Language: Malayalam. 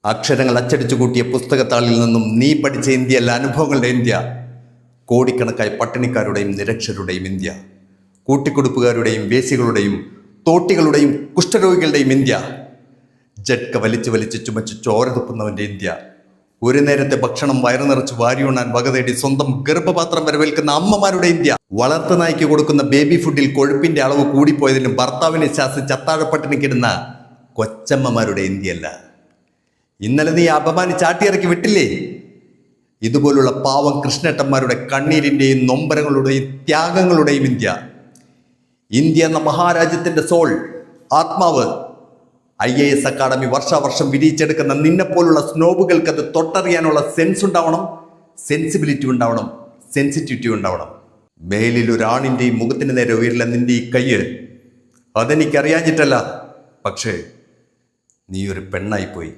അക്ഷരങ്ങൾ അച്ചടിച്ചു കൂട്ടിയ പുസ്തകത്താളിൽ നിന്നും നീ പഠിച്ച ഇന്ത്യയല്ല, അനുഭവങ്ങളുടെ ഇന്ത്യ. കോടിക്കണക്കായ പട്ടിണിക്കാരുടെയും നിരക്ഷരുടെയും ഇന്ത്യ. കൂട്ടിക്കൊടുപ്പുകാരുടെയും വേശികളുടെയും തോട്ടികളുടെയും കുഷ്ഠരോഗികളുടെയും ഇന്ത്യ. ജഡ്ക വലിച്ചു വലിച്ച് ചുമച്ച് ചോര തുപ്പുന്നവൻ്റെ ഇന്ത്യ. ഒരു നേരത്തെ ഭക്ഷണം വയറു നിറച്ച് വാരിയുണ്ണാൻ വക തേടി സ്വന്തം ഗർഭപാത്രം വരവേൽക്കുന്ന അമ്മമാരുടെ ഇന്ത്യ. വളർത്തു നായ്ക്ക് കൊടുക്കുന്ന ബേബി ഫുഡിൽ കൊഴുപ്പിന്റെ അളവ് കൂടിപ്പോയതിനും ഭർത്താവിനെ ശാസിച്ച് അത്താഴപ്പട്ടിണിക്കിടുന്ന കൊച്ചമ്മമാരുടെ ഇന്ത്യയല്ല. ഇന്നലെ നീ അപമാനിച്ച് ചാട്ടിയിറക്കി വിട്ടില്ലേ? ഇതുപോലുള്ള പാവം കൃഷ്ണേട്ടന്മാരുടെ കണ്ണീരിൻ്റെയും നൊമ്പരങ്ങളുടെയും ത്യാഗങ്ങളുടെയും ഇന്ത്യ. ഇന്ത്യ എന്ന മഹാരാജ്യത്തിൻ്റെ സോൾ, ആത്മാവ്. IAS അക്കാഡമി വർഷാവർഷം വിരിയിച്ചെടുക്കുന്ന നിന്നെപ്പോലുള്ള സ്നോബുകൾക്ക് അത് തൊട്ടറിയാനുള്ള സെൻസ് ഉണ്ടാവണം, സെൻസിബിലിറ്റി ഉണ്ടാവണം, സെൻസിറ്റിവിറ്റി ഉണ്ടാവണം. മേലിൽ ഒരാണിൻ്റെയും മുഖത്തിന് നേരെ ഉയരില്ല നിന്റെ ഈ കയ്യ്. അതെനിക്കറിയാഞ്ഞിട്ടല്ല, പക്ഷേ നീ ഒരു പെണ്ണായിപ്പോയി.